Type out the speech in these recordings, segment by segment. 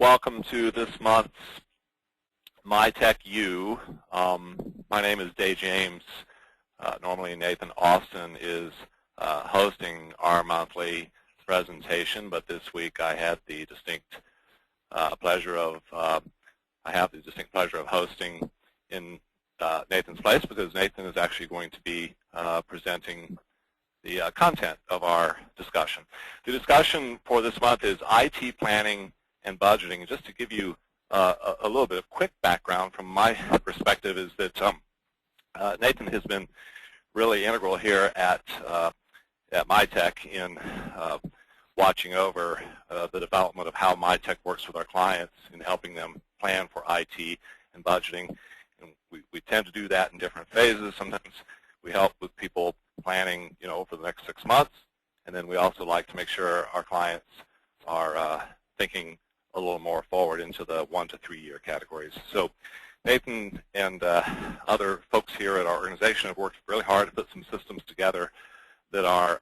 Welcome to this month's Mytech U. My name is Dave James. Normally Nathan Austin is hosting our monthly presentation, but this week I had the distinct pleasure of hosting in Nathan's place, because Nathan is actually going to be presenting the content of our discussion. The discussion for this month is IT planning and budgeting. Just to give you a little bit of quick background from my perspective is that Nathan has been really integral here at Mytech in watching over the development of how Mytech works with our clients and helping them plan for IT and budgeting. And we tend to do that in different phases. Sometimes we help with people planning, for the next 6 months, and then we also like to make sure our clients are thinking a little more forward into the 1 to 3 year categories. So Nathan and other folks here at our organization have worked really hard to put some systems together that are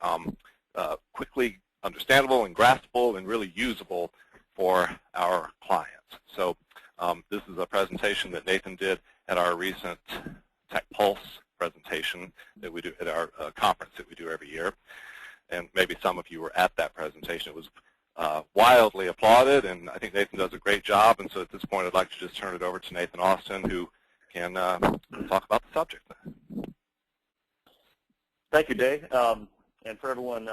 quickly understandable and graspable and really usable for our clients. So this is a presentation that Nathan did at our recent Tech Pulse presentation that we do at our conference that we do every year. And maybe some of you were at that presentation. It was wildly applauded, and I think Nathan does a great job. And so at this point, I'd like to just turn it over to Nathan Austin, who can talk about the subject. Thank you, Dave. And for everyone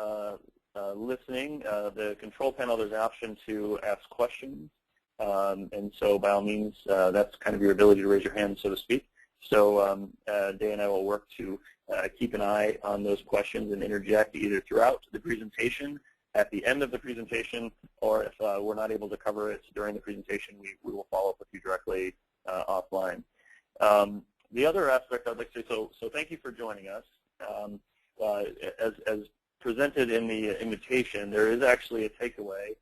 listening, the control panel, there's an option to ask questions. And so by all means, that's kind of your ability to raise your hand, so to speak. So Dave and I will work to keep an eye on those questions and interject either throughout the presentation, at the end of the presentation, or if we're not able to cover it during the presentation, we will follow up with you directly offline. The other aspect I'd like to say, so thank you for joining us. As presented in the invitation, there is actually a takeaway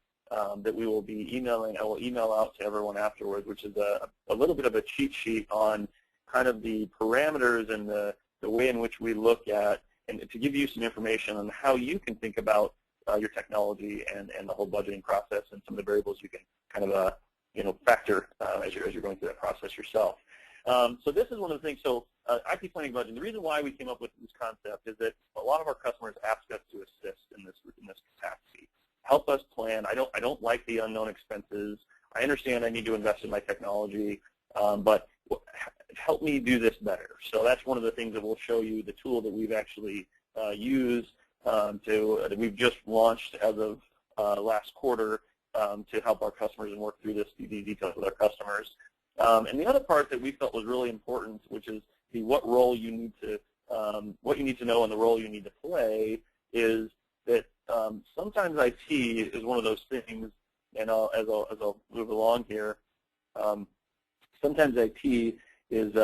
that we will be emailing. I will email out to everyone afterwards, which is a little bit of a cheat sheet on kind of the parameters and the way in which we look at, and to give you some information on how you can think about your technology and the whole budgeting process and some of the variables you can kind of factor as you're going through that process yourself. So this is one of the things. So IT planning budgeting. The reason why we came up with this concept is that a lot of our customers ask us to assist in this capacity. Help us plan. I don't like the unknown expenses. I understand I need to invest in my technology, but help me do this better. So that's one of the things that we'll show you, the tool that we've actually used that we've just launched as of last quarter to help our customers and work through these details with our customers. And the other part that we felt was really important, which is what role you need to, what you need to know and the role you need to play, is that sometimes IT is one of those things, and as I'll move along here, sometimes IT is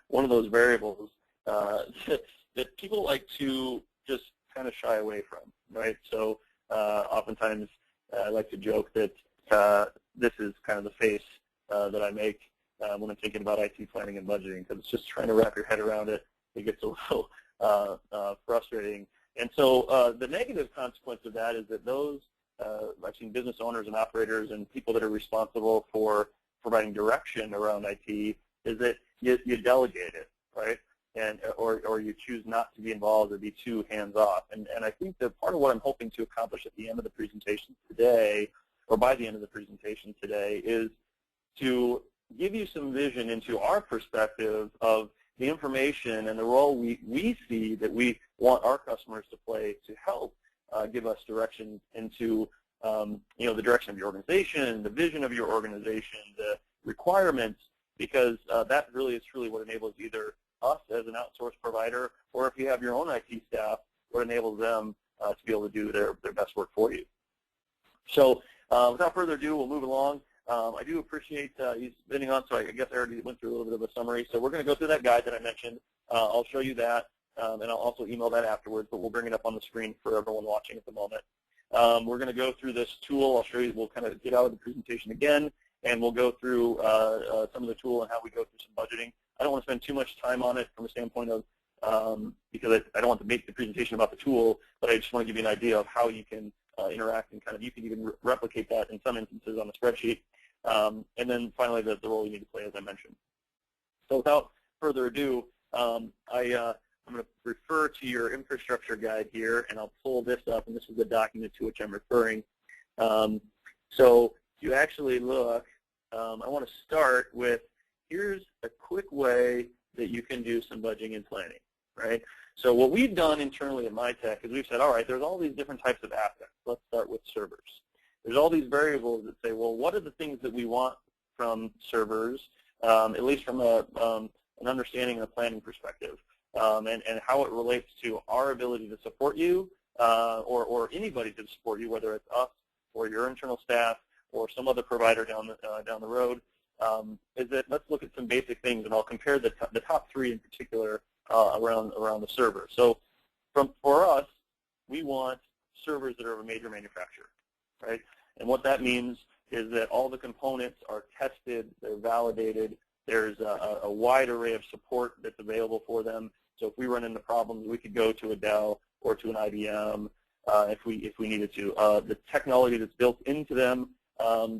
one of those variables that people like to just kind of shy away from, right? So oftentimes I like to joke that this is kind of the face that I make when I'm thinking about IT planning and budgeting, because it's just trying to wrap your head around it. It gets a little frustrating. And so the negative consequence of that is that those, I've seen business owners and operators and people that are responsible for providing direction around IT, is that you delegate it, right? And or you choose not to be involved or be too hands-off. And I think that part of what I'm hoping to accomplish at the end of the presentation today, or by the end of the presentation today, is to give you some vision into our perspective of the information and the role we see that we want our customers to play to help give us direction into the direction of your organization, the vision of your organization, the requirements, because that really is truly what enables either us as an outsourced provider, or if you have your own IT staff, what enables them to be able to do their best work for you. So without further ado, we'll move along. I do appreciate you spending on, so I guess I already went through a little bit of a summary. So we're going to go through that guide that I mentioned. I'll show you that, and I'll also email that afterwards, but we'll bring it up on the screen for everyone watching at the moment. We're going to go through this tool. I'll show you, we'll kind of get out of the presentation again, and we'll go through some of the tool and how we go through some budgeting. I don't want to spend too much time on it from a standpoint of, because I don't want to make the presentation about the tool, but I just want to give you an idea of how you can interact, and kind of you can even replicate that in some instances on a spreadsheet. And then finally, the role you need to play, as I mentioned. So without further ado, I'm going to refer to your infrastructure guide here, and I'll pull this up, and this is the document to which I'm referring. So if you actually look, I want to start with, here's a quick way that you can do some budgeting and planning, right? So what we've done internally at Mytech is we've said, all right, there's all these different types of assets. Let's start with servers. There's all these variables that say, well, what are the things that we want from servers, at least from an understanding and a planning perspective, and how it relates to our ability to support you or anybody to support you, whether it's us or your internal staff or some other provider down the road, is that let's look at some basic things, and I'll compare the top three in particular around the server. So for us, we want servers that are of a major manufacturer, right? And what that means is that all the components are tested, they're validated, there's a wide array of support that's available for them. So if we run into problems, we could go to a Dell or to an IBM if we needed to. The technology that's built into them,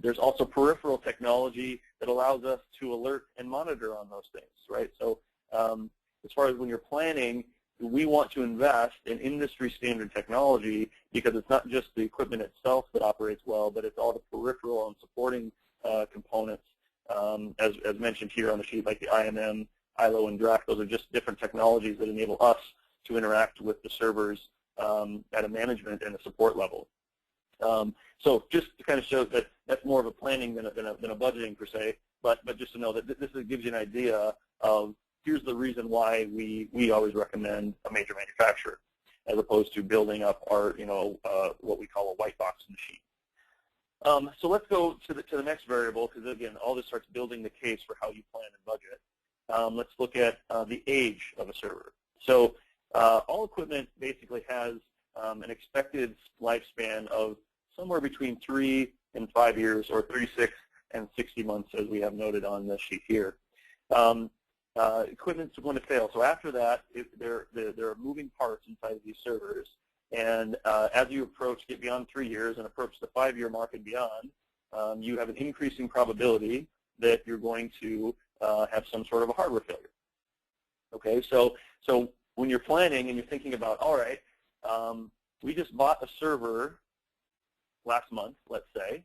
there's also peripheral technology that allows us to alert and monitor on those things, right? So as far as when you're planning, we want to invest in industry standard technology because it's not just the equipment itself that operates well, but it's all the peripheral and supporting components, as mentioned here on the sheet, like the IMM, ILO, and DRAC. Those are just different technologies that enable us to interact with the servers at a management and a support level. So just to kind of show that that's more of a planning than a budgeting per se, but just to know that this gives you an idea of here's the reason why we always recommend a major manufacturer as opposed to building up our what we call a white box machine. So let's go to the next variable, because again all this starts building the case for how you plan and budget. Let's look at the age of a server. So all equipment basically has an expected lifespan of somewhere between 3 and 5 years, or 36 and 60 months, as we have noted on the sheet here. Equipment's going to fail. So after that, there are moving parts inside of these servers, and as you get beyond 3 years and approach the 5-year mark and beyond, you have an increasing probability that you're going to have some sort of a hardware failure. Okay, so when you're planning and you're thinking about, all right, we just bought a server last month, let's say,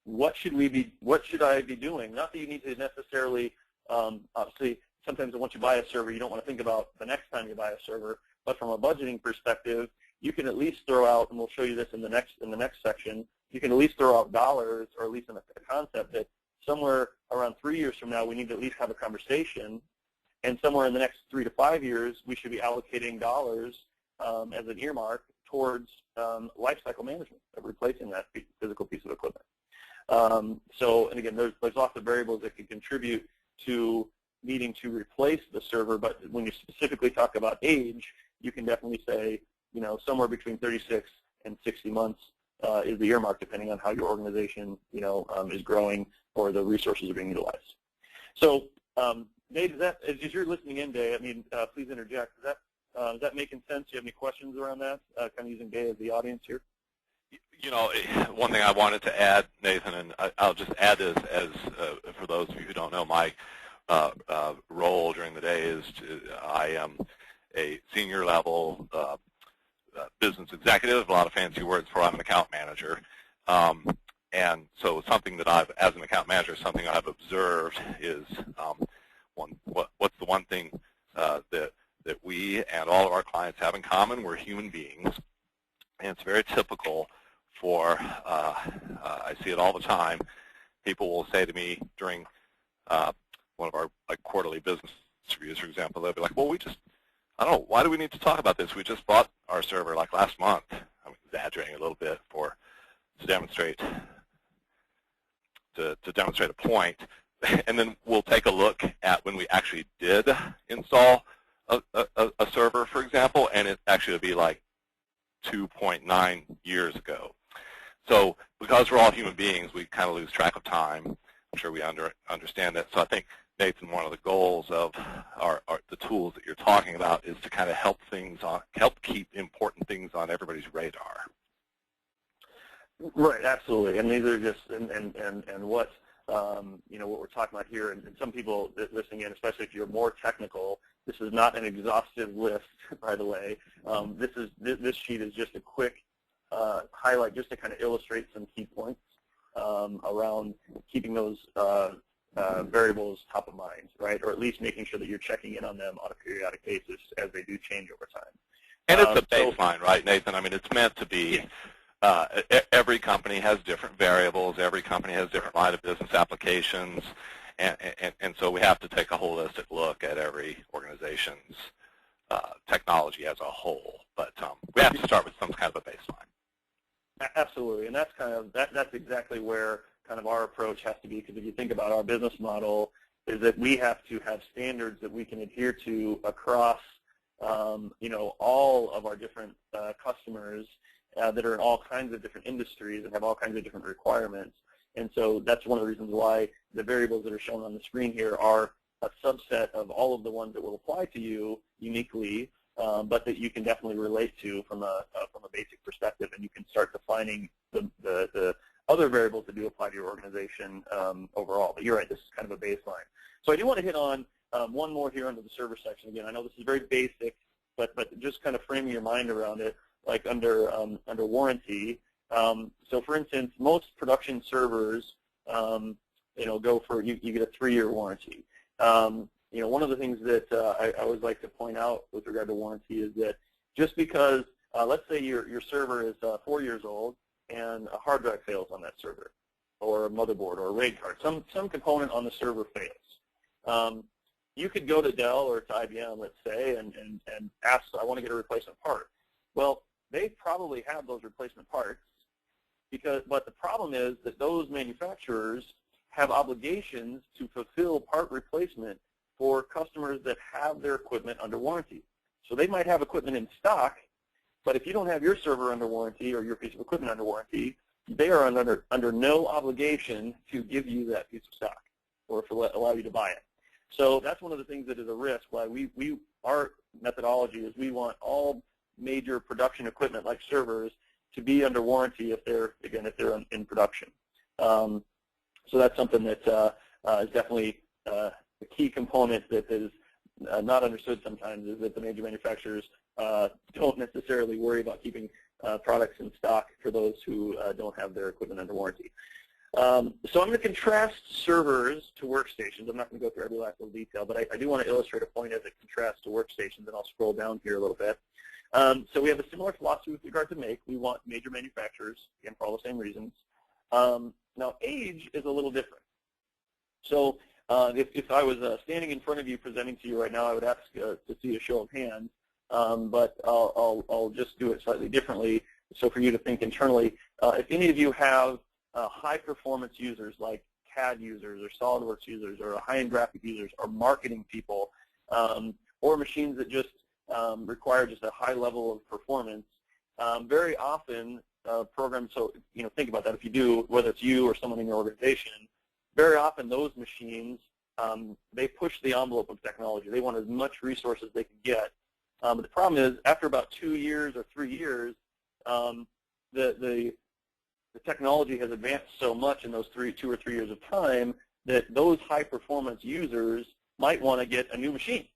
what should I be doing? Not that you need to necessarily, obviously, sometimes once you buy a server, you don't want to think about the next time you buy a server, but from a budgeting perspective, you can at least throw out, and we'll show you this in the next section, you can at least throw out dollars, or at least in a concept that somewhere around 3 years from now, we need to at least have a conversation, and somewhere in the next 3 to 5 years, we should be allocating dollars as an earmark towards lifecycle management of replacing that physical piece of equipment. And again, there's lots of variables that can contribute to needing to replace the server, but when you specifically talk about age, you can definitely say, somewhere between 36 and 60 months is the earmark, depending on how your organization, is growing or the resources are being utilized. So, Dave, as you're listening in, Dave, please interject. Is that making sense? Do you have any questions around that? Kind of using Dave as the audience here. One thing I wanted to add, Nathan, and I'll just add this as for those of you who don't know, my role during the day is I am a senior level business executive, a lot of fancy words for I'm an account manager. And so something that as an account manager, something I've observed is what's the one thing that we and all of our clients have in common? We're human beings, and it's very typical for, I see it all the time, people will say to me during one of our quarterly business reviews, for example, they'll be like, well, I don't know, why do we need to talk about this? We just bought our server like last month. I'm exaggerating a little bit to demonstrate a point. And then we'll take a look at when we actually did install a server, for example, and it actually would be like 2.9 years ago. So because we're all human beings, we kind of lose track of time. I'm sure we understand that. So I think, Nathan, one of the goals of the tools that you're talking about is to kind of help keep important things on everybody's radar. Right, absolutely. And these are just and what what we're talking about here, and some people listening in, especially if you're more technical, this is not an exhaustive list, by the way. This sheet is just a quick highlight just to kind of illustrate some key points around keeping those variables top of mind, right? Or at least making sure that you're checking in on them on a periodic basis as they do change over time. And it's a baseline, right, Nathan? I mean, it's meant to be, every company has different variables. Every company has different line of business applications. And so we have to take a holistic look at every organization's technology as a whole. But we have to start with some kind of a baseline. Absolutely, and that's that's exactly where kind of our approach has to be, because if you think about our business model, is that we have to have standards that we can adhere to across all of our different customers that are in all kinds of different industries and have all kinds of different requirements. And so that's one of the reasons why the variables that are shown on the screen here are a subset of all of the ones that will apply to you uniquely, but that you can definitely relate to from a basic perspective, and you can start defining the other variables that do apply to your organization overall. But you're right, this is kind of a baseline. So I do want to hit on one more here under the server section. Again, I know this is very basic, but just kind of framing your mind around it, like under warranty. So for instance, most production servers, go for, you get a 3-year warranty. One of the things that I always like to point out with regard to warranty is that just because, let's say your server is 4 years old and a hard drive fails on that server, or a motherboard or a RAID card, some component on the server fails. You could go to Dell or to IBM, let's say, and ask, I want to get a replacement part. Well, they probably have those replacement parts, but the problem is that those manufacturers have obligations to fulfill part replacement for customers that have their equipment under warranty. So they might have equipment in stock, but if you don't have your server under warranty or your piece of equipment under warranty, they are under no obligation to give you that piece of stock or to allow you to buy it. So that's one of the things that is a risk. Why our methodology is we want all major production equipment like servers to be under warranty if they're in production. So that's something that is definitely a key component that is not understood sometimes, is that the major manufacturers don't necessarily worry about keeping products in stock for those who don't have their equipment under warranty. So I'm going to contrast servers to workstations. I'm not going to go through every last little detail, but I do want to illustrate a point as it contrasts to workstations, and I'll scroll down here a little bit. So we have a similar philosophy with regard to make. We want major manufacturers, again, for all the same reasons. Now, age is a little different. So if I was standing in front of you presenting to you right now, I would ask to see a show of hands, but I'll just do it slightly differently. So for you to think internally, if any of you have high-performance users like CAD users or SolidWorks users or high-end graphic users or marketing people, or machines that just require just a high level of performance, very often programs, so think about that if you do, whether it's you or someone in your organization, very often those machines, they push the envelope of technology. They want as much resources as they can get. But the problem is, after about 2 years or 3 years, the technology has advanced so much in those 2 or 3 years of time that those high-performance users might want to get a new machine.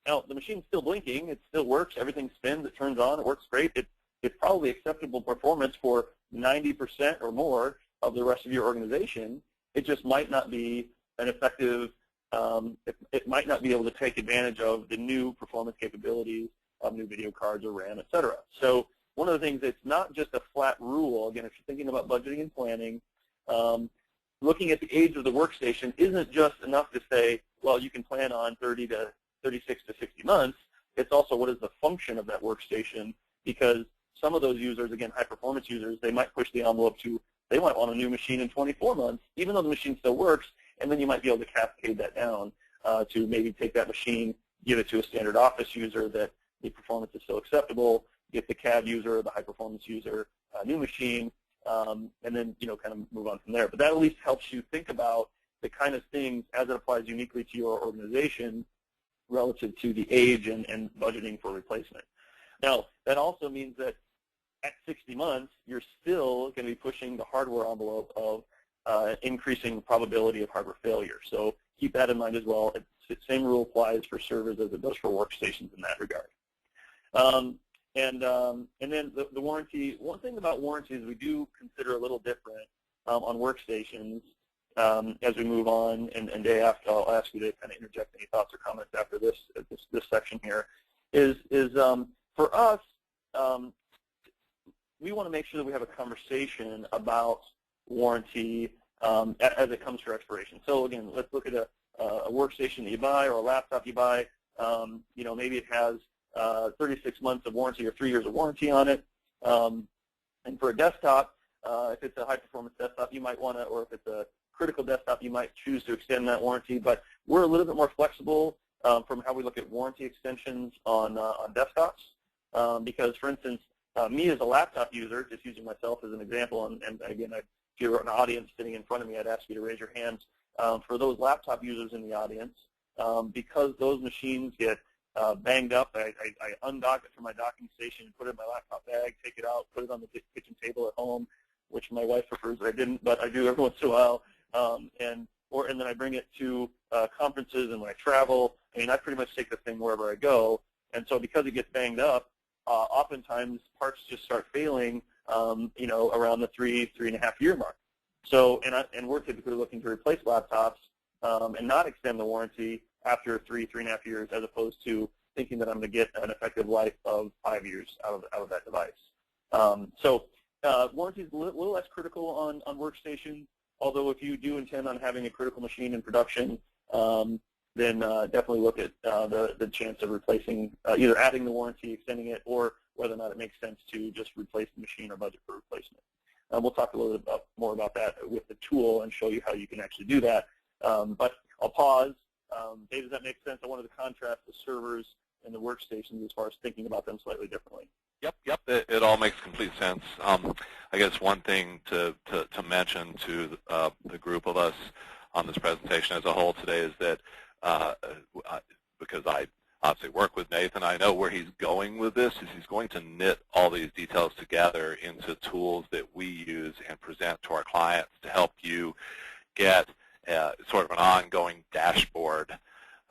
Now, the machine's still blinking. It still works. Everything spins. It turns on. It works great. It's probably acceptable performance for 90% or more of the rest of your organization. It just might not be an effective, it might not be able to take advantage of the new performance capabilities of new video cards or RAM, et cetera. So one of the things, it's not just a flat rule. Again, if you're thinking about budgeting and planning, looking at the age of the workstation isn't just enough to say, well, you can plan on 36 to 60 months. It's also what is the function of that workstation, because some of those users, again, high-performance users, they might push the envelope to, they might want a new machine in 24 months, even though the machine still works, and then you might be able to cascade that down to maybe take that machine, give it to a standard office user that the performance is still acceptable, get the CAD user or the high-performance user a new machine, and then kind of move on from there. But that at least helps you think about the kind of things as it applies uniquely to your organization relative to the age and budgeting for replacement. Now, that also means that at 60 months, you're still going to be pushing the hardware envelope of increasing probability of hardware failure. So keep that in mind as well. The same rule applies for servers as it does for workstations in that regard. And then the warranty, one thing about warranties we do consider a little different on workstations as we move on, and Dave, I'll ask you to kind of interject any thoughts or comments after this section here, is for us, we want to make sure that we have a conversation about warranty as it comes to expiration. So again, let's look at a workstation that you buy or a laptop you buy. Maybe it has 36 months of warranty or 3 years of warranty on it. And for a desktop, if it's a high-performance desktop, you might want to, or if it's a critical desktop, you might choose to extend that warranty. But we're a little bit more flexible from how we look at warranty extensions on desktops. Because, for instance, me as a laptop user, just using myself as an example, and again, if you were an audience sitting in front of me, I'd ask you to raise your hands. For those laptop users in the audience, because those machines get banged up, I undock it from my docking station and put it in my laptop bag, take it out, put it on the kitchen table at home, which my wife prefers I didn't, but I do every once in a while. And then I bring it to conferences, and when I travel, I pretty much take the thing wherever I go. And so because it gets banged up, oftentimes parts just start failing, around the 3.5 year mark. So, and we're typically looking to replace laptops and not extend the warranty after 3.5 years, as opposed to thinking that I'm going to get an effective life of 5 years out of that device. Warranty is a little less critical on workstations, although if you do intend on having a critical machine in production, then definitely look at the chance of replacing, either adding the warranty, extending it, or whether or not it makes sense to just replace the machine or budget for replacement. We'll talk a little bit more about that with the tool and show you how you can actually do that. But I'll pause. Dave, does that make sense? I wanted to contrast the servers and the workstations as far as thinking about them slightly differently. Yep. It all makes complete sense. I guess one thing to mention to the group of us on this presentation as a whole today is that because I obviously work with Nathan, I know where he's going with this is he's going to knit all these details together into tools that we use and present to our clients to help you get sort of an ongoing dashboard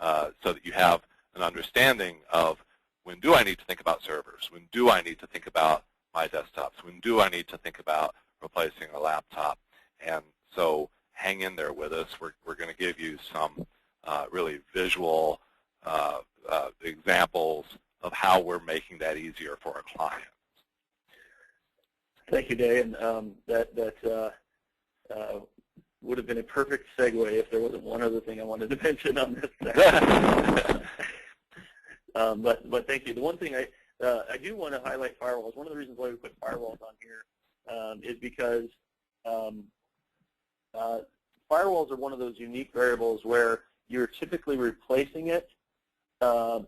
so that you have an understanding of when do I need to think about servers, when do I need to think about my desktops, when do I need to think about replacing a laptop. And so hang in there with us. We're going to give you some really visual examples of how we're making that easier for our clients. Thank you, Dave. And that would have been a perfect segue if there wasn't one other thing I wanted to mention on this section. But thank you. The one thing I do want to highlight firewalls. One of the reasons why we put firewalls on here is because firewalls are one of those unique variables where you're typically replacing it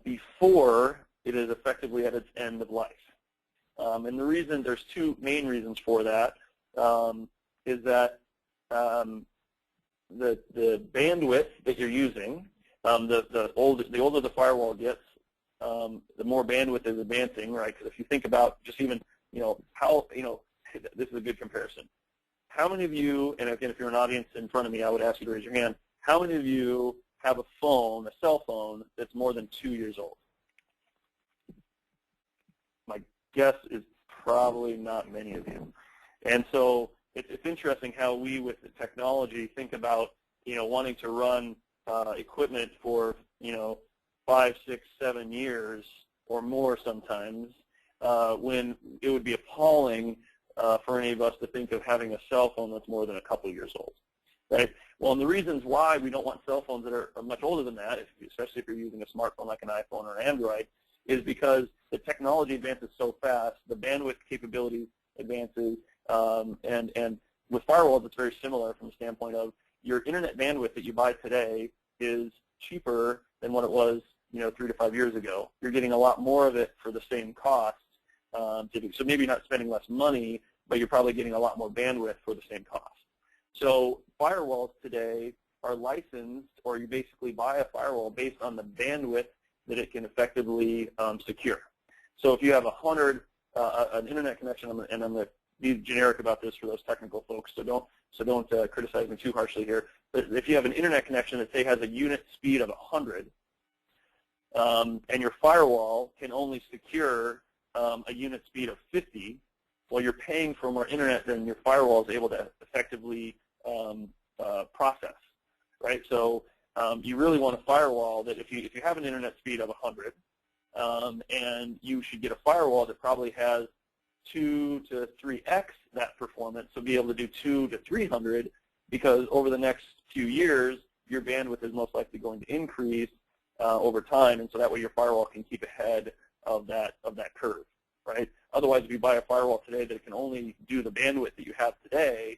before it is effectively at its end of life. And the reason, there's two main reasons for that, is that the bandwidth that you're using, the older the firewall gets, the more bandwidth is advancing, right? Because if you think about just even, this is a good comparison. How many of you, and again, if you're an audience in front of me, I would ask you to raise your hand, how many of you have a phone, a cell phone, that's more than 2 years old? My guess is probably not many of you. And so it's interesting how we, with the technology, think about, wanting to run equipment for, 5, 6, 7 years or more sometimes, when it would be appalling for any of us to think of having a cell phone that's more than a couple years old, right? Well, and the reasons why we don't want cell phones that are much older than that, especially if you're using a smartphone like an iPhone or Android, is because the technology advances so fast, the bandwidth capability advances, and with firewalls it's very similar from the standpoint of your internet bandwidth that you buy today is cheaper than what it was 3 to 5 years ago. You're getting a lot more of it for the same cost. So maybe you're not spending less money, but you're probably getting a lot more bandwidth for the same cost. So firewalls today are licensed, or you basically buy a firewall based on the bandwidth that it can effectively secure. So if you have 100 an internet connection, and I'm going to be generic about this for those technical folks, so don't criticize me too harshly here. But if you have an internet connection that, say, has a unit speed of 100, and your firewall can only secure a unit speed of 50, well, you're paying for more internet than your firewall is able to effectively process, right? So you really want a firewall that if you have an internet speed of 100, and you should get a firewall that probably has 2 to 3x that performance, so be able to do 2 to 300, because over the next few years, your bandwidth is most likely going to increase over time, and so that way your firewall can keep ahead of that curve, right? Otherwise, if you buy a firewall today that can only do the bandwidth that you have today,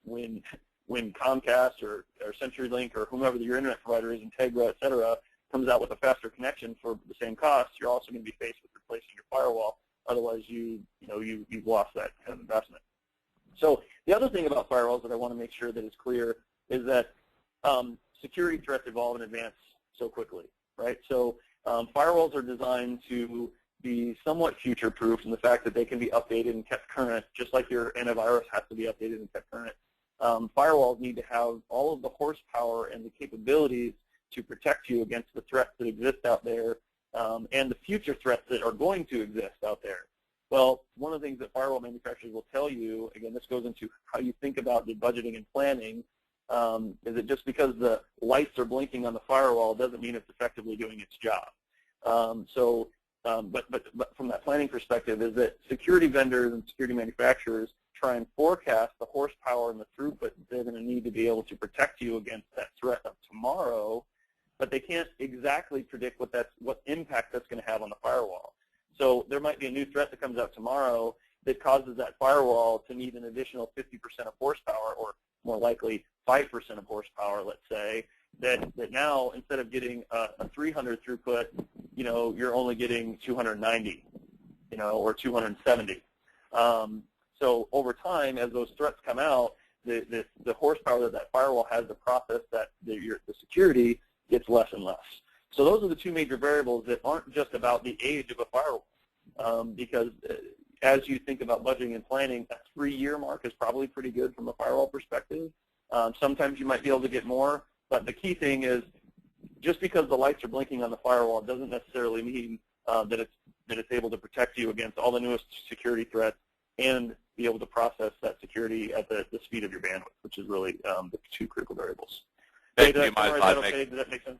when Comcast or CenturyLink or whomever your internet provider is, Integra, et cetera, comes out with a faster connection for the same cost, you're also going to be faced with replacing your firewall. Otherwise, you've lost that kind of investment. So the other thing about firewalls that I want to make sure that is clear is that security threats evolve and advance so quickly, right? So firewalls are designed to be somewhat future-proof in the fact that they can be updated and kept current, just like your antivirus has to be updated and kept current. Firewalls need to have all of the horsepower and the capabilities to protect you against the threats that exist out there and the future threats that are going to exist out there. Well, one of the things that firewall manufacturers will tell you, again, this goes into how you think about the budgeting and planning, is that just because the lights are blinking on the firewall doesn't mean it's effectively doing its job. But from that planning perspective is that security vendors and security manufacturers try and forecast the horsepower and the throughput that they're going to need to be able to protect you against that threat of tomorrow, but they can't exactly predict what impact that's going to have on the firewall. So there might be a new threat that comes out tomorrow that causes that firewall to need an additional 50% of horsepower, or more likely 5% of horsepower, let's say, that now instead of getting a 300 throughput, you're only getting 290, or 270. So over time, as those threats come out, the horsepower that firewall has to process the security gets less and less. So those are the two major variables that aren't just about the age of a firewall, because as you think about budgeting and planning, that 3-year mark is probably pretty good from a firewall perspective. Sometimes you might be able to get more, but the key thing is just because the lights are blinking on the firewall doesn't necessarily mean that it's able to protect you against all the newest security threats and be able to process that security at the speed of your bandwidth, which is really the two critical variables. Hey, do you mind if I make, Does that make sense?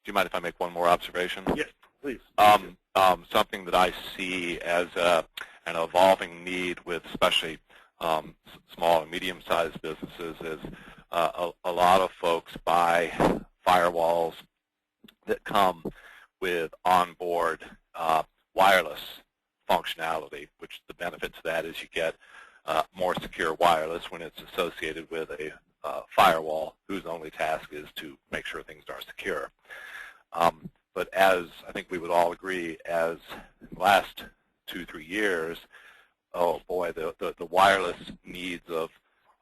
Do you mind if I make one more observation? Yes, please. Something that I see as an evolving need with especially small and medium-sized businesses is a lot of folks buy firewalls that come with onboard wireless functionality, which the benefit to that is you get more secure wireless when it's associated with a firewall whose only task is to make sure things are secure. But as I think we would all agree, as in the last 2-3 years, oh boy, the wireless needs of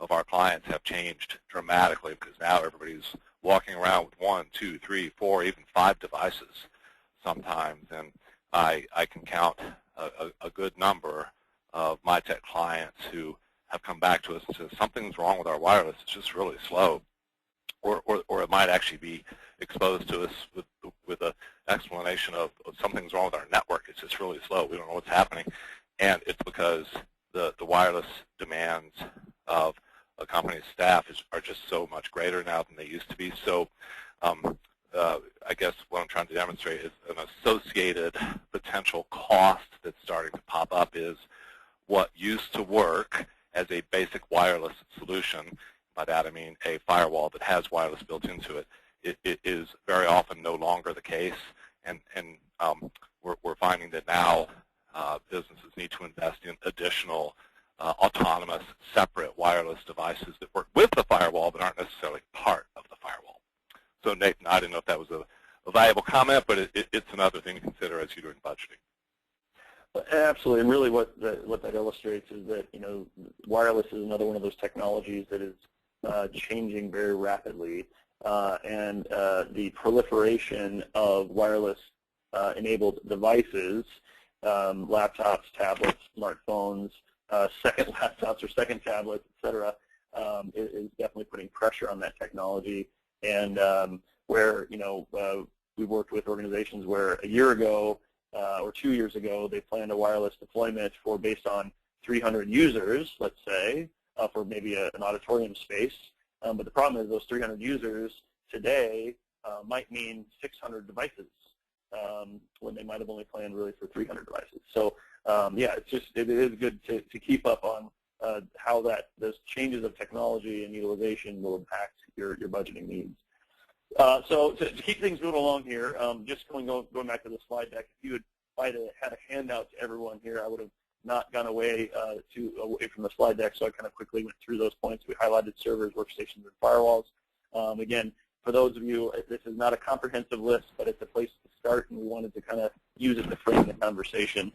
our clients have changed dramatically, because now everybody's walking around with 1, 2, 3, 4, even 5 devices sometimes. And I can count a good number of Mytech clients who have come back to us and said, something's wrong with our wireless, it's just really slow. Or it might actually be exposed to us with an explanation of something's wrong with our network, it's just really slow, we don't know what's happening. And it's because the wireless demands of a company's staff are just so much greater now than they used to be. So I guess what I'm trying to demonstrate is an associated potential cost that's starting to pop up is what used to work as a basic wireless solution. By that I mean a firewall that has wireless built into it. It is very often no longer the case, and we're finding that now businesses need to invest in additional autonomous, separate wireless devices that work with the firewall but aren't necessarily part of the firewall. So Nathan, I didn't know if that was a valuable comment, but it's another thing to consider as you're doing budgeting. Absolutely, and really what that illustrates is that wireless is another one of those technologies that is changing very rapidly, and the proliferation of wireless enabled devices laptops, tablets, smartphones, second laptops or second tablets, et cetera, is definitely putting pressure on that technology. And where, we've worked with organizations where a year ago or 2 years ago, they planned a wireless deployment for based on 300 users, let's say, for maybe an auditorium space. But the problem is those 300 users today might mean 600 devices when they might have only planned really for 300 devices. So yeah, it is good to keep up on how those changes of technology and utilization will impact your budgeting needs. So to keep things moving along here, just going back to the slide deck, if I had a handout to everyone here, I would have not gone away from the slide deck, so I kind of quickly went through those points. We highlighted servers, workstations, and firewalls. Again, for those of you, this is not a comprehensive list, but it's a place to start, and we wanted to kind of use it to frame the conversation.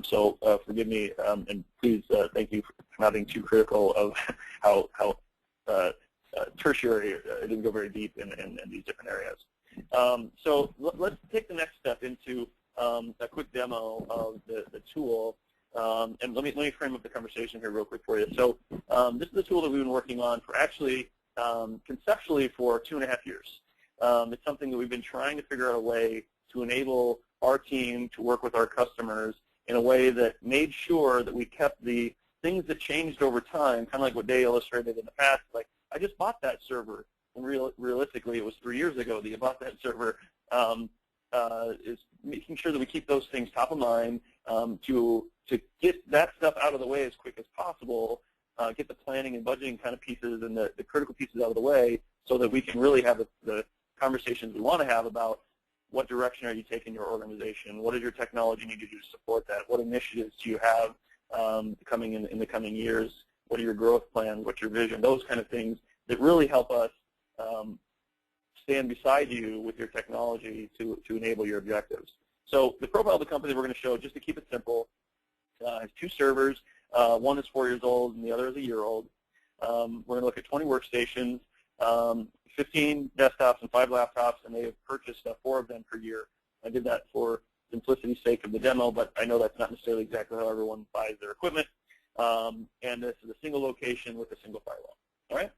So forgive me, and please thank you for not being too critical of how tertiary, it didn't go very deep in these different areas. So let's take the next step into a quick demo of the tool. And let me frame up the conversation here real quick for you. So this is a tool that we've been working on for actually conceptually for 2.5 years. It's something that we've been trying to figure out a way to enable our team to work with our customers in a way that made sure that we kept the things that changed over time, kind of like what Day illustrated in the past, like I just bought that server, and realistically it was 3 years ago that you bought that server, is making sure that we keep those things top of mind to get that stuff out of the way as quick as possible, get the planning and budgeting kind of pieces and the critical pieces out of the way so that we can really have the conversations we want to have about what direction are you taking your organization, what does your technology need to do to support that, what initiatives do you have coming in the coming years, what are your growth plans, what's your vision, those kind of things that really help us stand beside you with your technology to enable your objectives. So the profile of the company we're going to show, just to keep it simple, has 2 servers. One is 4 years old and the other is a year old. We're going to look at 20 workstations, 15 desktops and 5 laptops, and they have purchased 4 of them per year. I did that for simplicity's sake of the demo, but I know that's not necessarily exactly how everyone buys their equipment. And this is a single location with a single firewall. All right?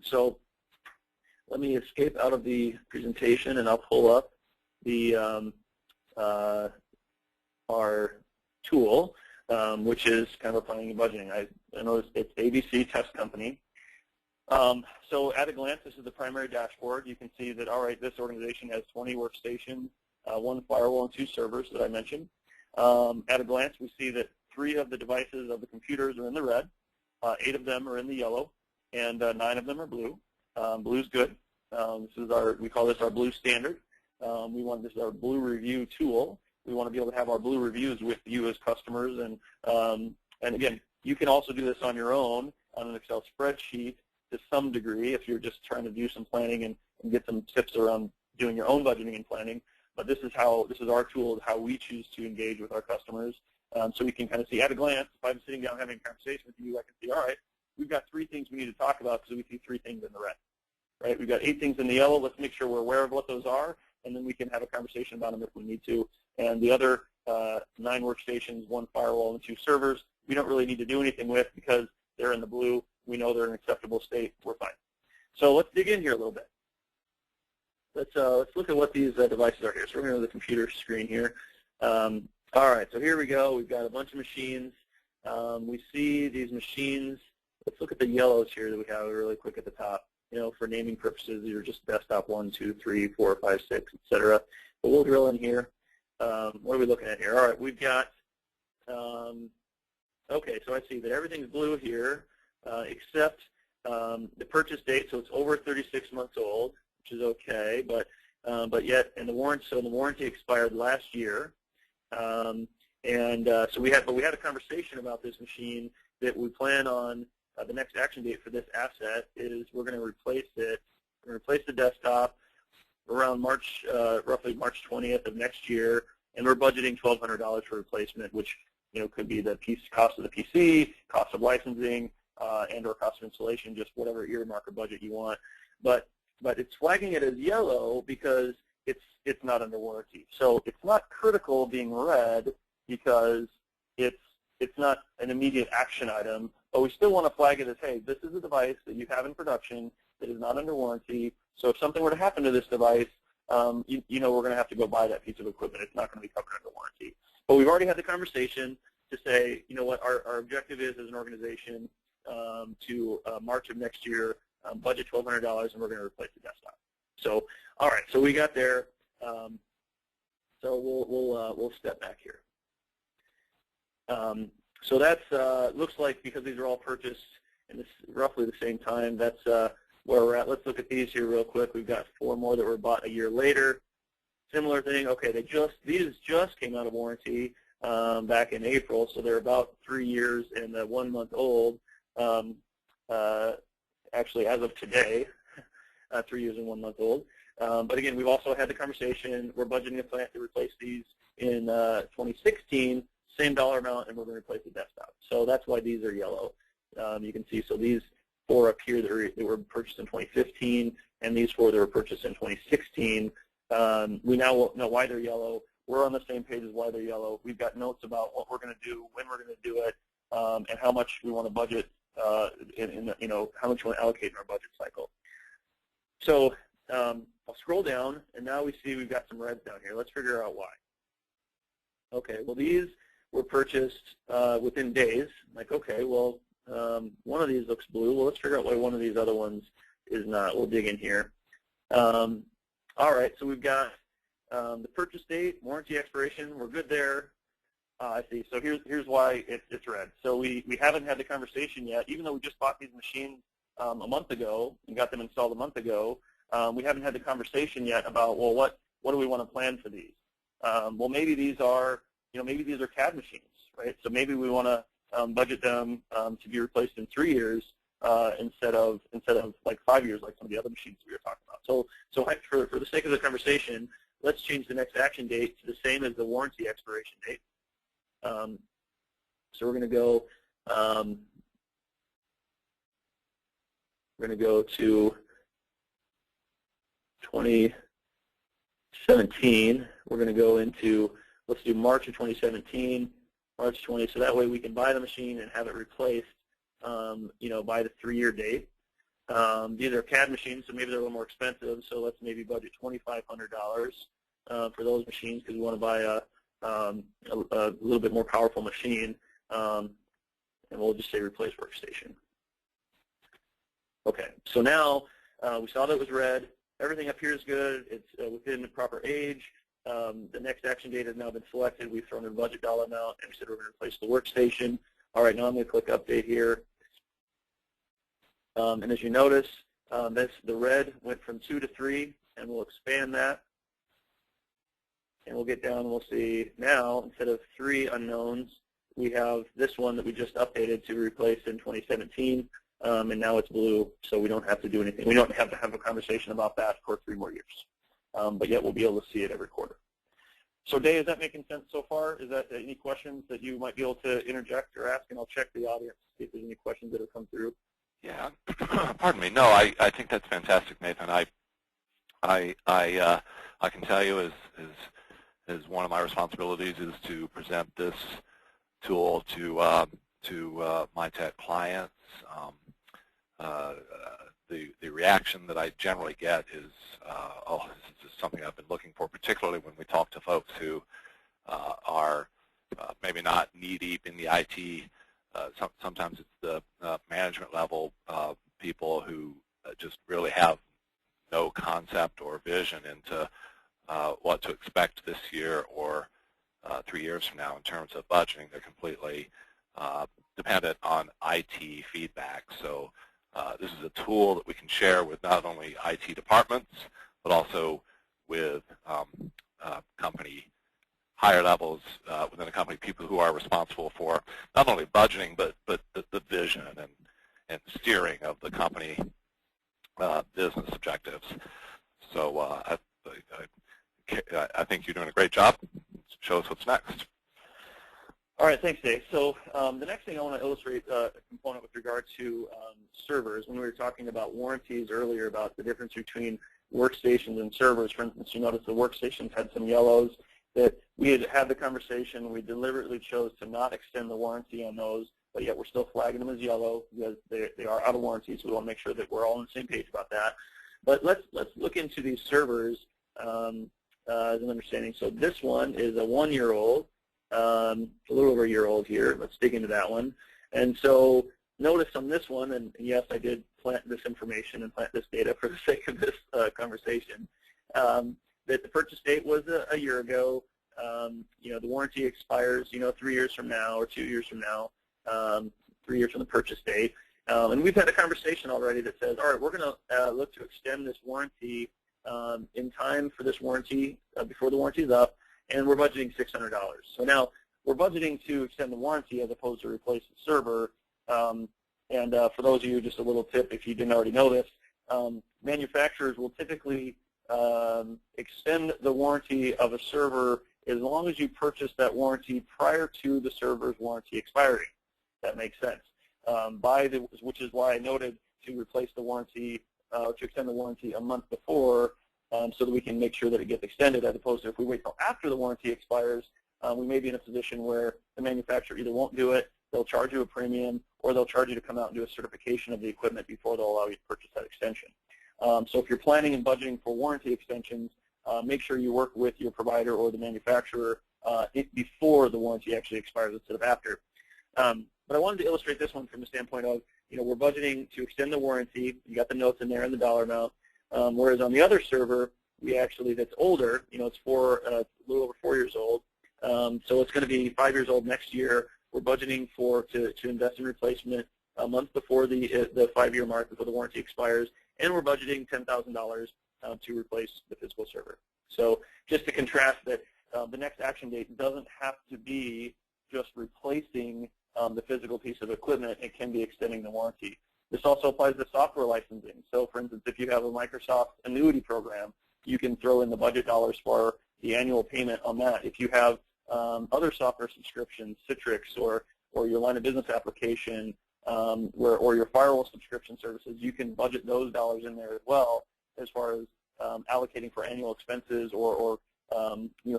So let me escape out of the presentation, and I'll pull up the our tool, which is kind of a planning and budgeting. I noticed it's ABC Test Company. So at a glance, this is the primary dashboard. You can see that, all right, this organization has 20 workstations, 1 firewall, and 2 servers that I mentioned. At a glance, we see that 3 of the devices of the computers are in the red, 8 of them are in the yellow, and 9 of them are blue. Blue's good. We call this our blue standard. This is our blue review tool. We want to be able to have our blue reviews with you as customers, and again, you can also do this on your own on an Excel spreadsheet to some degree if you're just trying to do some planning and get some tips around doing your own budgeting and planning. But this is our tool, how we choose to engage with our customers. So we can kind of see at a glance, if I'm sitting down having a conversation with you, I can see, all right, we've got 3 things we need to talk about because we see 3 things in the red. Right? We've got 8 things in the yellow. Let's make sure we're aware of what those are, and then we can have a conversation about them if we need to. And the other 9 workstations, 1 firewall, and 2 servers, we don't really need to do anything with because they're in the blue. We know they're in an acceptable state. We're fine. So let's dig in here a little bit. Let's look at what these devices are here. So we're going to the computer screen here. All right, so here we go. We've got a bunch of machines. We see these machines. Let's look at the yellows here that we have really quick at the top. For naming purposes, these are just desktop 1, 2, 3, 4, 5, 6, etc. But we'll drill in here. What are we looking at here? All right, we've got, okay, so I see that everything's blue here except the purchase date, so it's over 36 months old, which is okay, but yet, and the warranty expired last year. So we had a conversation about this machine that we plan on. The next action date for this asset is we're going to replace it. We're going to replace the desktop around roughly March 20th of next year, and we're budgeting $1,200 for replacement, which could be the cost of the PC, cost of licensing, and/or cost of installation, just whatever earmark or budget you want. But it's flagging it as yellow because it's not under warranty. So it's not critical being red because it's not an immediate action item, but we still want to flag it as, hey, this is a device that you have in production that is not under warranty. So if something were to happen to this device, you know we're going to have to go buy that piece of equipment. It's not going to be covered under warranty. But we've already had the conversation to say, you know what, our objective is as an organization to March of next year, budget $1,200, and we're going to replace the desktop. So, all right, so we got there. So we'll step back here. So that's looks like, because these are all purchased in this roughly the same time, that's where we're at. Let's look at these here real quick. We've got 4 more that were bought a year later. Similar thing. Okay, these just came out of warranty back in April, so they're about 3 years and 1 month old. Actually, as of today, 3 years and 1 month old. But again, we've also had the conversation. We're budgeting a plan to replace these in 2016, same dollar amount, and we're going to replace the desktop. So that's why these are yellow. You can see, so these 4 up here that were purchased in 2015, and these 4 that were purchased in 2016. We now know why they're yellow. We're on the same page as why they're yellow. We've got notes about what we're going to do, when we're going to do it, and how much we want to budget, you know, how much we want to allocate in our budget cycle. So I'll scroll down, and now we see we've got some reds down here. Let's figure out why. Okay, well, these were purchased within days. Like, okay, well, one of these looks blue. Well, let's figure out why one of these other ones is not. We'll dig in here. All right, so we've got the purchase date, warranty expiration. We're good there. I see. So here's why it's red. So we haven't had the conversation yet, even though we just bought these machines a month ago and got them installed a month ago. We haven't had the conversation yet about, well, what do we want to plan for these? Well, maybe these are, you know, maybe these are CAD machines, right? So maybe we want to budget them to be replaced in 3 years instead of like 5 years, like some of the other machines we were talking about. So for the sake of the conversation, let's change the next action date to the same as the warranty expiration date. So we're going to go. We're going to go to 2017. We're going to go into, let's do March of 2017, March 20, so that way we can buy the machine and have it replaced, you know, by the 3-year date. These are CAD machines, so maybe they're a little more expensive, so let's maybe budget $2,500 for those machines because we want to buy a little bit more powerful machine, and we'll just say replace workstation. Okay, so now we saw that it was red. Everything up here is good. It's within the proper age. The next action date has now been selected. We've thrown in budget dollar amount, and we said we're going to replace the workstation. All right, now I'm going to click Update here. And as you notice, the red went from 2 to 3, and we'll expand that. And we'll get down and we'll see now, instead of 3 unknowns, we have this one that we just updated to replace in 2017. And now it's blue, so we don't have to do anything. We don't have to have a conversation about that for 3 more years. But yet we'll be able to see it every quarter. So Dave, is that making sense so far? Is that any questions that you might be able to interject or ask? And I'll check the audience to see if there's any questions that have come through. Yeah, pardon me. No, I think that's fantastic, Nathan. I can tell you as one of my responsibilities is to present this tool to Mytech clients. The reaction that I generally get is, oh, this is something I've been looking for, particularly when we talk to folks who are maybe not knee-deep in the IT. Sometimes it's the management level people who just really have no concept or vision into what to expect this year or 3 years from now in terms of budgeting. They're completely dependent on IT feedback. So this is a tool that we can share with not only IT departments, but also with company higher levels within the company, people who are responsible for not only budgeting, but the vision and steering of the company business objectives. So I think you're doing a great job. Show us what's next. All right, thanks, Dave. So the next thing I want to illustrate a component with regard to servers. When we were talking about warranties earlier, about the difference between workstations and servers. For instance, you notice the workstations had some yellows that we had the conversation. We deliberately chose to not extend the warranty on those, but yet we're still flagging them as yellow because they are out of warranty, so we want to make sure that we're all on the same page about that. But let's look into these servers as an understanding. So this one is a 1-year-old, a little over a year old here. Let's dig into that one. And so notice on this one, and yes, I did plant this information and plant this data for the sake of this conversation, that the purchase date was a year ago. The warranty expires, 3 years from now or 2 years from now, 3 years from the purchase date. And we've had a conversation already that says, all right, we're going to look to extend this warranty in time for this warranty before the warranty is up, and we're budgeting $600. So now we're budgeting to extend the warranty as opposed to replace the server. For those of you, just a little tip if you didn't already know this, manufacturers will typically extend the warranty of a server as long as you purchase that warranty prior to the server's warranty expiring. That makes sense. Which is why I noted to replace the warranty, to extend the warranty a month before, so that we can make sure that it gets extended, as opposed to if we wait till after the warranty expires, we may be in a position where the manufacturer either won't do it, they'll charge you a premium, or they'll charge you to come out and do a certification of the equipment before they'll allow you to purchase that extension. So if you're planning and budgeting for warranty extensions, make sure you work with your provider or the manufacturer before the warranty actually expires instead of after. But I wanted to illustrate this one from the standpoint of, we're budgeting to extend the warranty. You got the notes in there and the dollar amount. Whereas on the other server, we actually, that's older, it's a little over 4 years old. So it's going to be 5 years old next year. We're budgeting to invest in replacement a month before the 5-year mark, before the warranty expires, and we're budgeting $10,000 to replace the physical server. So just to contrast that, the next action date doesn't have to be just replacing the physical piece of equipment. It can be extending the warranty. This also applies to software licensing. So for instance, if you have a Microsoft annuity program, you can throw in the budget dollars for the annual payment on that. If you have other software subscriptions, Citrix or your line of business application, or your firewall subscription services, you can budget those dollars in there as well, as far as allocating for annual expenses or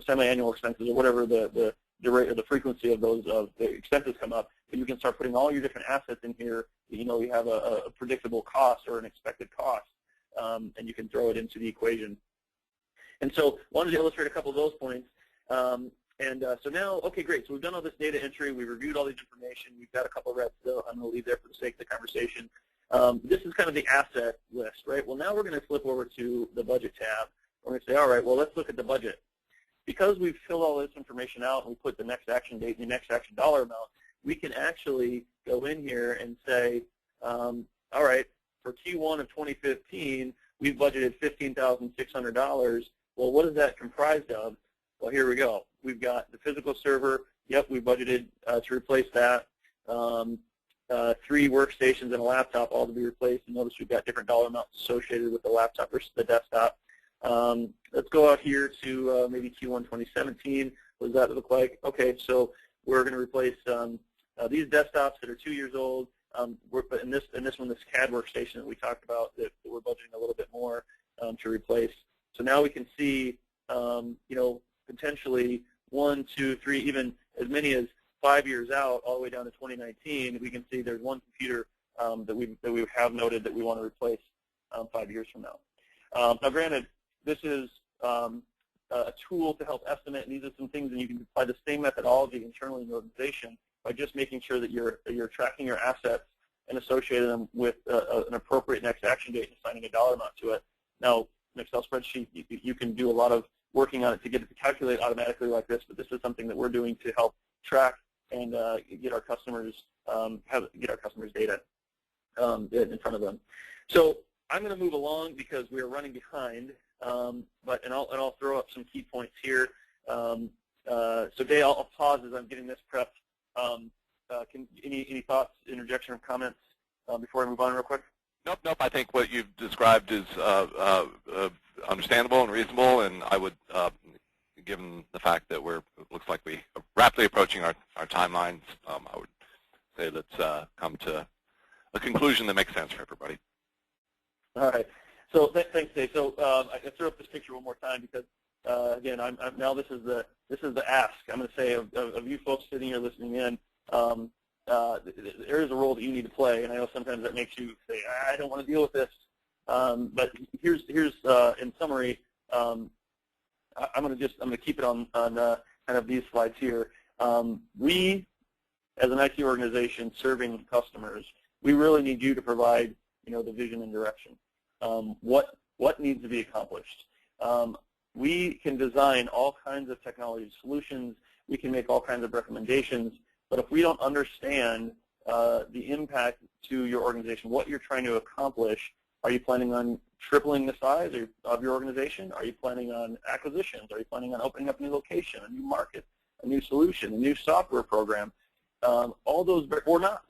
semi-annual expenses, or whatever the rate or the frequency of those the expenses come up. But you can start putting all your different assets in here. You have a predictable cost or an expected cost, and you can throw it into the equation. And so wanted to illustrate a couple of those points. So now, okay, great. So we've done all this data entry. We've reviewed all this information. We've got a couple of reps still. I'm going to leave there for the sake of the conversation. This is kind of the asset list, right? Well, now we're going to flip over to the budget tab. We're going to say, all right, well, let's look at the budget. Because we've filled all this information out and we put the next action date and the next action dollar amount, we can actually go in here and say, all right, for Q1 of 2015, we've budgeted $15,600. Well, what is that comprised of? Well, here we go. We've got the physical server. Yep, we budgeted to replace that. 3 workstations and a laptop, all to be replaced. And notice we've got different dollar amounts associated with the laptop versus the desktop. Let's go out here to maybe Q1 2017. What does that look like? Okay, so we're going to replace these desktops that are 2 years old. But in this one, this CAD workstation that we talked about, that we're budgeting a little bit more to replace. So now we can see, potentially 1, 2, 3, even as many as 5 years out, all the way down to 2019. We can see there's one computer that we have noted that we want to replace 5 years from now. Now, granted, this is a tool to help estimate, and these are some things, and you can apply the same methodology internally in the organization by just making sure that you're tracking your assets and associating them with an appropriate next action date and assigning a dollar amount to it. Now, an Excel spreadsheet, you can do a lot of working on it to get it to calculate automatically like this, but this is something that we're doing to help track and get our customers data in front of them. So I'm going to move along because we are running behind, and I'll throw up some key points here. So Dave, I'll pause as I'm getting this prepped. Any thoughts, interjection, or comments before I move on real quick? Nope. I think what you've described is understandable and reasonable, and I would, given the fact that it looks like we are rapidly approaching our timelines, I would say let's come to a conclusion that makes sense for everybody. All right. So thanks, Dave. So I can throw up this picture one more time because again, now this is the ask. I'm going to say of you folks sitting here listening in. There is a role that you need to play, and I know sometimes that makes you say, I don't want to deal with this. But here's in summary. I'm going to keep it on kind of these slides here. We, as an IT organization serving customers, we really need you to provide, the vision and direction. What needs to be accomplished? We can design all kinds of technology solutions. We can make all kinds of recommendations. But if we don't understand the impact to your organization, what you're trying to accomplish, are you planning on tripling the size of your organization? Are you planning on acquisitions? Are you planning on opening up a new location, a new market, a new solution, a new software program? All those, or not.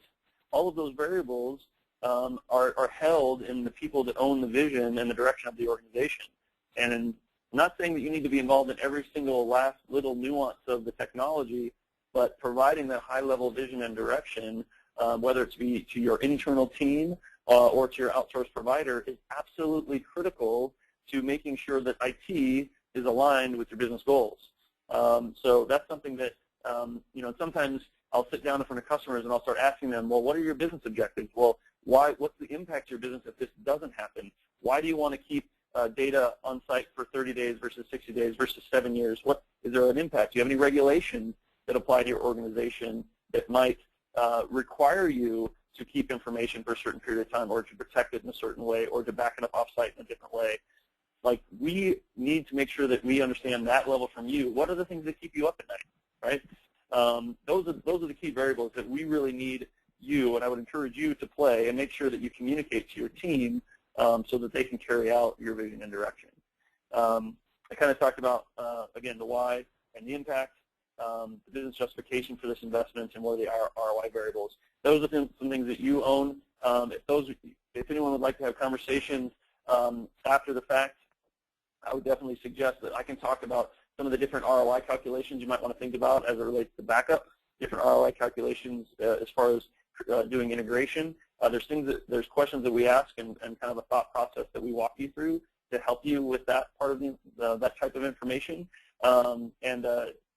All of those variables are held in the people that own the vision and the direction of the organization. And I'm not saying that you need to be involved in every single last little nuance of the technology, but providing that high-level vision and direction, whether it's to your internal team or to your outsourced provider, is absolutely critical to making sure that IT is aligned with your business goals. So that's something that, sometimes I'll sit down in front of customers and I'll start asking them, well, what are your business objectives? Well, what's the impact to your business if this doesn't happen? Why do you want to keep data on site for 30 days versus 60 days versus 7 years? Is there an impact? Do you have any regulations that apply to your organization that might require you to keep information for a certain period of time or to protect it in a certain way or to back it up off-site in a different way? Like, we need to make sure that we understand that level from you. What are the things that keep you up at night, right? Those are the key variables that we really need you, and I would encourage you to play and make sure that you communicate to your team so that they can carry out your vision and direction. I kind of talked about, again, the why and the impact, the business justification for this investment, and what are the ROI variables. Those are some things that you own. If anyone would like to have conversations after the fact, I would definitely suggest that I can talk about some of the different ROI calculations you might want to think about as it relates to backup, different ROI calculations as far as doing integration. There's questions that we ask and kind of a thought process that we walk you through to help you with that part of that type of information.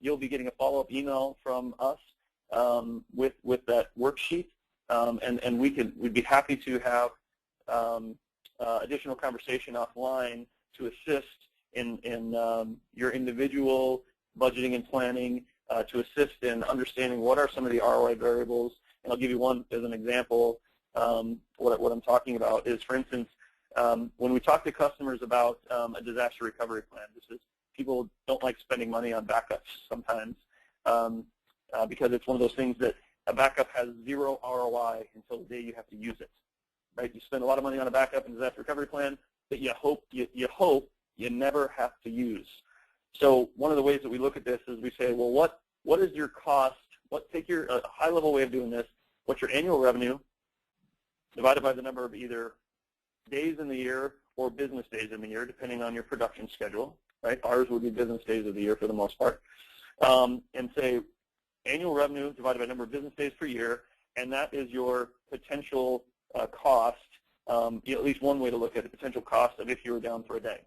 You'll be getting a follow-up email from us with that worksheet, and we'd be happy to have additional conversation offline to assist in your individual budgeting and planning, to assist in understanding what are some of the ROI variables. And I'll give you one as an example. What I'm talking about is, for instance, when we talk to customers about a disaster recovery plan, people don't like spending money on backups sometimes because it's one of those things that a backup has zero ROI until the day you have to use it. Right? You spend a lot of money on a backup and disaster recovery plan that you hope you never have to use. So one of the ways that we look at this is we say, well, what is your cost? Take your high-level way of doing this. What's your annual revenue divided by the number of either days in the year or business days in the year, depending on your production schedule. Right? Ours would be business days of the year for the most part. And say annual revenue divided by number of business days per year, and that is your potential cost, at least one way to look at the potential cost of if you were down for a day.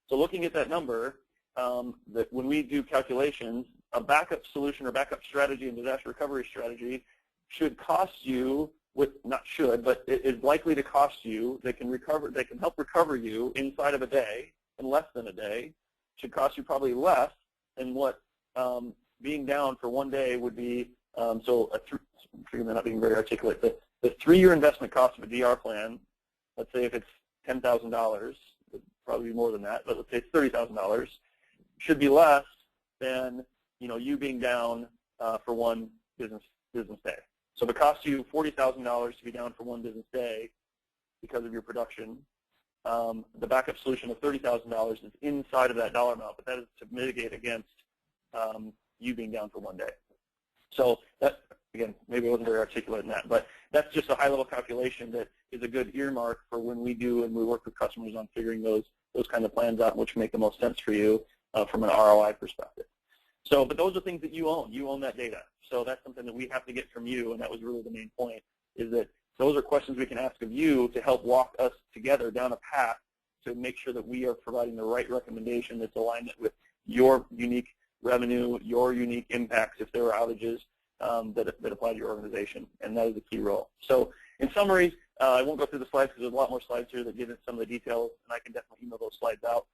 So looking at that number, that when we do calculations, a backup solution or backup strategy and disaster recovery strategy should cost you, not should, but it is likely to cost you, they can help recover you inside of a day, in less than a day, should cost you probably less than what being down for one day would be. Forgive me not being very articulate, but the 3-year investment cost of a DR plan, let's say if it's $10,000, it'd probably be more than that, but let's say it's $30,000, should be less than you being down for one business day. So if it costs you $40,000 to be down for one business day because of your production, the backup solution of $30,000 is inside of that dollar amount, but that is to mitigate against you being down for one day. So that, again, maybe I wasn't very articulate in that, but that's just a high-level calculation that is a good earmark for when we do and we work with customers on figuring those kind of plans out, which make the most sense for you from an ROI perspective. So, but those are things that you own. You own that data. So that's something that we have to get from you, and that was really the main point, is that those are questions we can ask of you to help walk us together down a path to make sure that we are providing the right recommendation that's aligned with your unique revenue, your unique impacts if there are outages that apply to your organization, and that is the key role. So in summary, I won't go through the slides because there's a lot more slides here that give it some of the details, and I can definitely email those slides out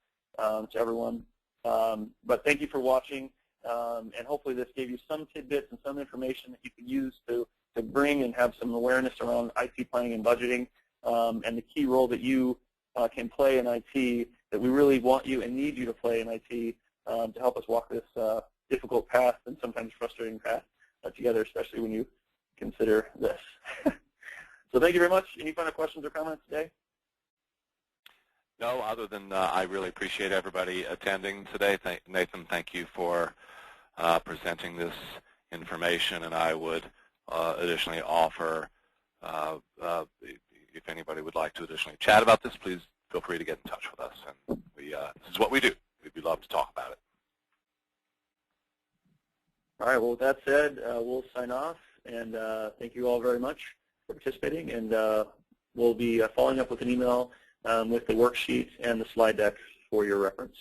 to everyone. But thank you for watching, and hopefully this gave you some tidbits and some information that you can use to bring and have some awareness around IT planning and budgeting, and the key role that you can play in IT, that we really want you and need you to play in IT to help us walk this difficult path and sometimes frustrating path together, especially when you consider this. So thank you very much. Any final questions or comments today? No, other than I really appreciate everybody attending today. Nathan, thank you for presenting this information, and I would additionally offer, if anybody would like to additionally chat about this, please feel free to get in touch with us. And this is what we do. We'd love to talk about it. All right, well, with that said, we'll sign off, and thank you all very much for participating, and we'll be following up with an email with the worksheet and the slide deck for your reference.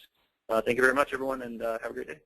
Thank you very much, everyone, and have a great day.